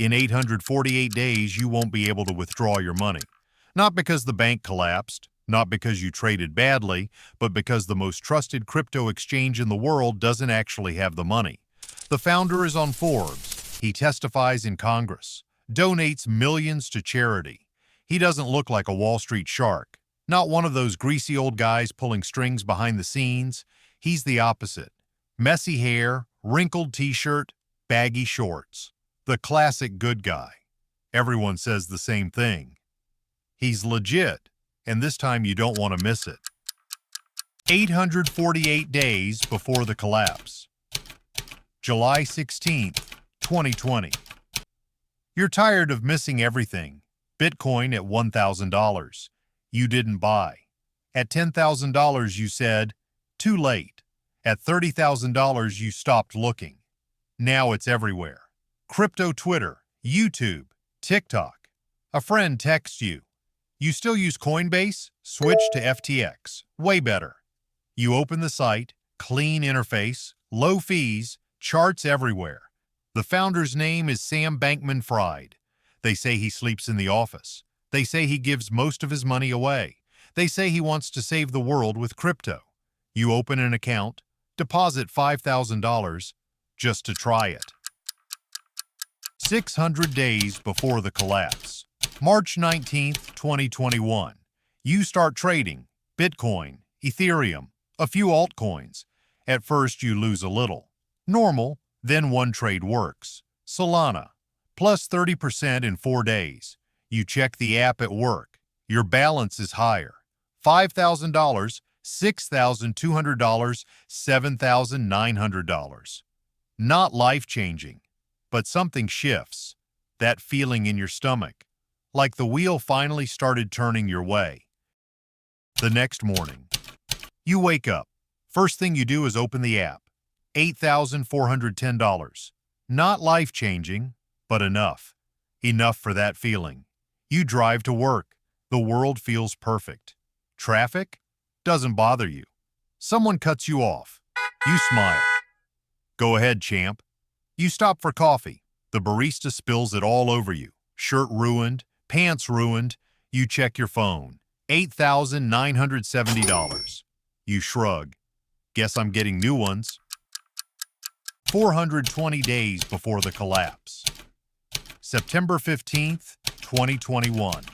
In 848 days, you won't be able to withdraw your money. Not because the bank collapsed, not because you traded badly, but because the most trusted crypto exchange in the world doesn't actually have the money. The founder is on Forbes. He testifies in Congress, donates millions to charity. He doesn't look like a Wall Street shark, not one of those greasy old guys pulling strings behind the scenes. He's the opposite. Messy hair, wrinkled t-shirt, baggy shorts. The classic good guy. Everyone says the same thing. He's legit, and this time you don't want to miss it. 848 days before the collapse. July 16th, 2020. You're tired of missing everything. Bitcoin at $1,000. You didn't buy. At $10,000 you said, too late. At $30,000 you stopped looking. Now it's everywhere. Crypto Twitter, YouTube, TikTok. A friend texts you. You still use Coinbase? Switch to FTX. Way better. You open the site, clean interface, low fees, charts everywhere. The founder's name is Sam Bankman-Fried. They say he sleeps in the office. They say he gives most of his money away. They say he wants to save the world with crypto. You open an account, deposit $5,000 just to try it. 600 days before the collapse. March 19th, 2021. You start trading Bitcoin, Ethereum, a few altcoins. At first you lose a little. Normal, then one trade works. Solana, plus 30% in 4 days. You check the app at work. Your balance is higher. $5,000, $6,200, $7,900. Not life-changing, but something shifts. That feeling in your stomach, like the wheel finally started turning your way. The next morning, you wake up. First thing you do is open the app. $8,410. Not life-changing, but enough. Enough for that feeling. You drive to work. The world feels perfect. Traffic doesn't bother you. Someone cuts you off. You smile. Go ahead, champ. You stop for coffee. The barista spills it all over you. Shirt ruined, pants ruined. You check your phone. $8,970. You shrug. Guess I'm getting new ones. 420 days before the collapse. September 15th, 2021.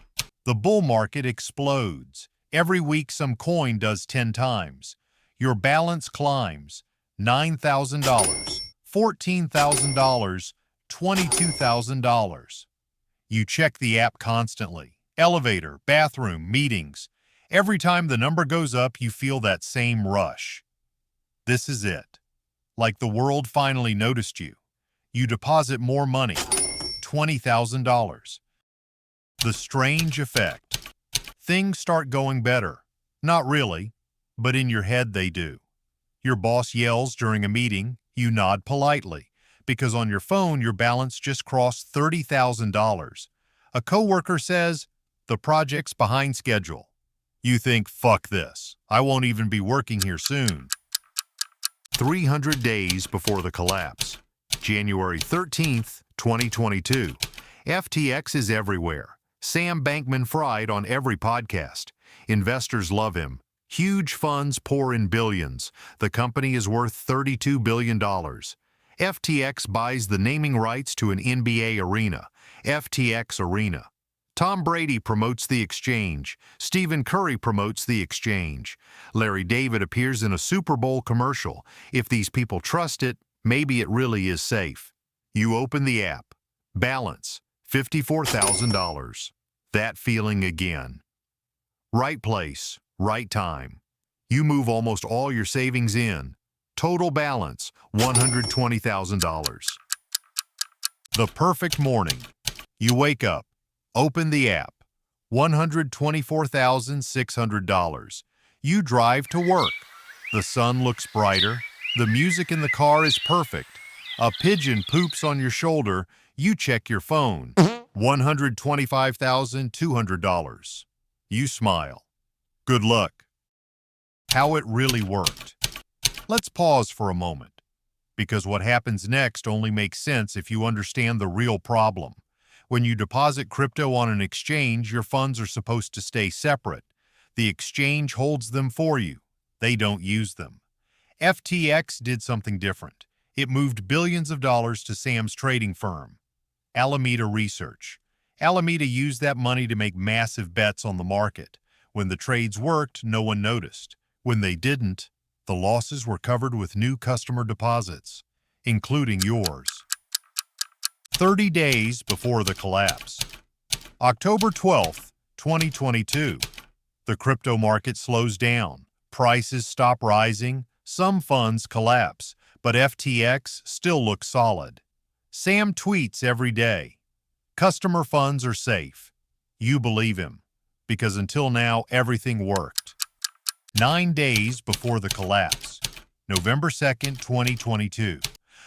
The bull market explodes. Every week some coin does 10 times. Your balance climbs. $9,000, $14,000, $22,000. You check the app constantly. Elevator, bathroom, meetings. Every time the number goes up, you feel that same rush. This is it. Like the world finally noticed you. You deposit more money. $20,000. The strange effect. Things start going better. Not really, but in your head they do. Your boss yells during a meeting, you nod politely, because on your phone your balance just crossed $30,000. A coworker says, the project's behind schedule. You think, fuck this, I won't even be working here soon. 300 days before the collapse. January 13th, 2022. FTX is everywhere. Sam Bankman-Fried on every podcast. Investors love him. Huge funds pour in billions. The company is worth $32 billion. FTX buys the naming rights to an NBA arena, FTX Arena. Tom Brady promotes the exchange. Stephen Curry promotes the exchange. Larry David appears in a Super Bowl commercial. If these people trust it, maybe it really is safe. You open the app. Balance, $54,000. That feeling again. Right place, right time. You move almost all your savings in. Total balance, $120,000. The perfect morning. You wake up, open the app, $124,600. You drive to work. The sun looks brighter. The music in the car is perfect. A pigeon poops on your shoulder. You check your phone. $125,200. You smile. Good luck. How it really worked. Let's pause for a moment. because what happens next only makes sense if you understand the real problem. When you deposit crypto on an exchange, your funds are supposed to stay separate. The exchange holds them for you. They don't use them. FTX did something different. It moved billions of dollars to Sam's trading firm, Alameda Research. Alameda used that money to make massive bets on the market. When the trades worked, no one noticed. When they didn't, the losses were covered with new customer deposits, including yours. 30 days before the collapse. October 12th, 2022. The crypto market slows down. Prices stop rising. Some funds collapse, but FTX still looks solid. Sam tweets every day. Customer funds are safe. You believe him, because until now, everything worked. 9 days before the collapse. November 2nd, 2022.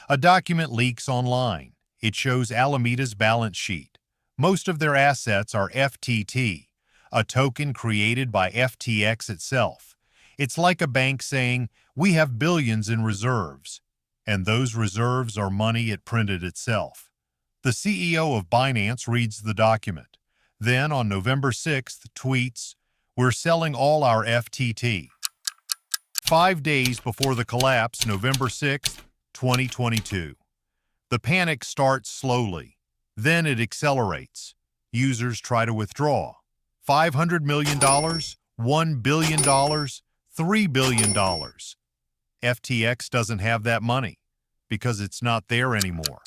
A document leaks online. It shows Alameda's balance sheet. Most of their assets are FTT, a token created by FTX itself. It's like a bank saying, "We have billions in reserves," and those reserves are money it printed itself. The CEO of Binance reads the document. Then, on November 6th, tweets, "We're selling all our FTT." 5 days before the collapse, November 6th, 2022. The panic starts slowly. Then it accelerates. Users try to withdraw. $500 million, $1 billion, $3 billion. FTX doesn't have that money because it's not there anymore.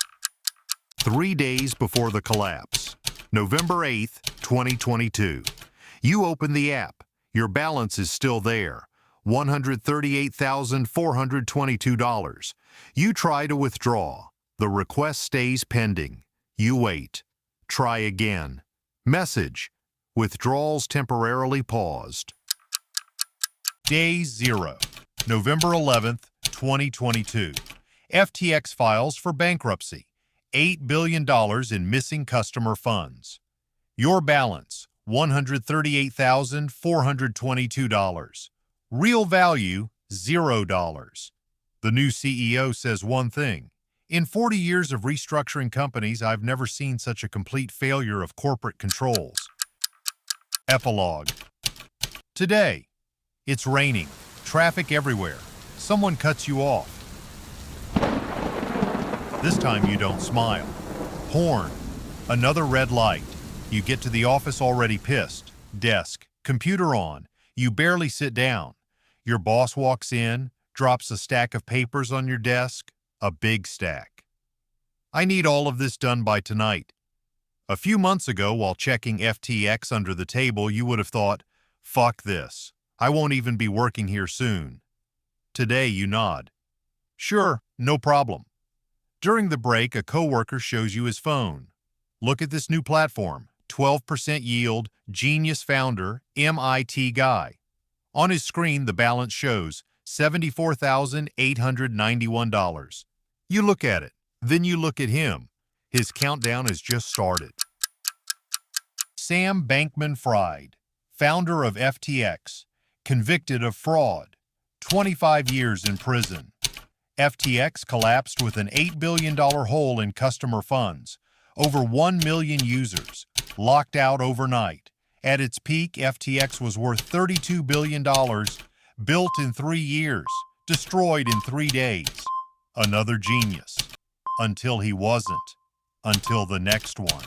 3 days before the collapse. November 8th, 2022. You open the app. Your balance is still there. $138,422. You try to withdraw. The request stays pending. You wait. Try again. Message: withdrawals temporarily paused. Day 0. November 11th, 2022. FTX files for bankruptcy. $8 billion in missing customer funds. Your balance, $138,422. Real value, $0. The new CEO says one thing: "In 40 years of restructuring companies, I've never seen such a complete failure of corporate controls." Epilogue. Today, it's raining, traffic everywhere. Someone cuts you off. This time you don't smile. Horn. Another red light. You get to the office already pissed. Desk. Computer on. You barely sit down. Your boss walks in, drops a stack of papers on your desk. A big stack. "I need all of this done by tonight." A few months ago, while checking FTX under the table, you would have thought, "Fuck this. I won't even be working here soon." Today, you nod. "Sure, no problem." During the break, a coworker shows you his phone. "Look at this new platform. 12% yield, genius founder, MIT guy." On his screen, the balance shows $74,891. You look at it. Then you look at him. His countdown has just started. Sam Bankman-Fried, founder of FTX, convicted of fraud. 25 years in prison. FTX collapsed with an $8 billion hole in customer funds. Over 1 million users. Locked out overnight. At its peak, FTX was worth $32 billion. Built in 3 years. Destroyed in 3 days. Another genius. Until he wasn't. Until the next one.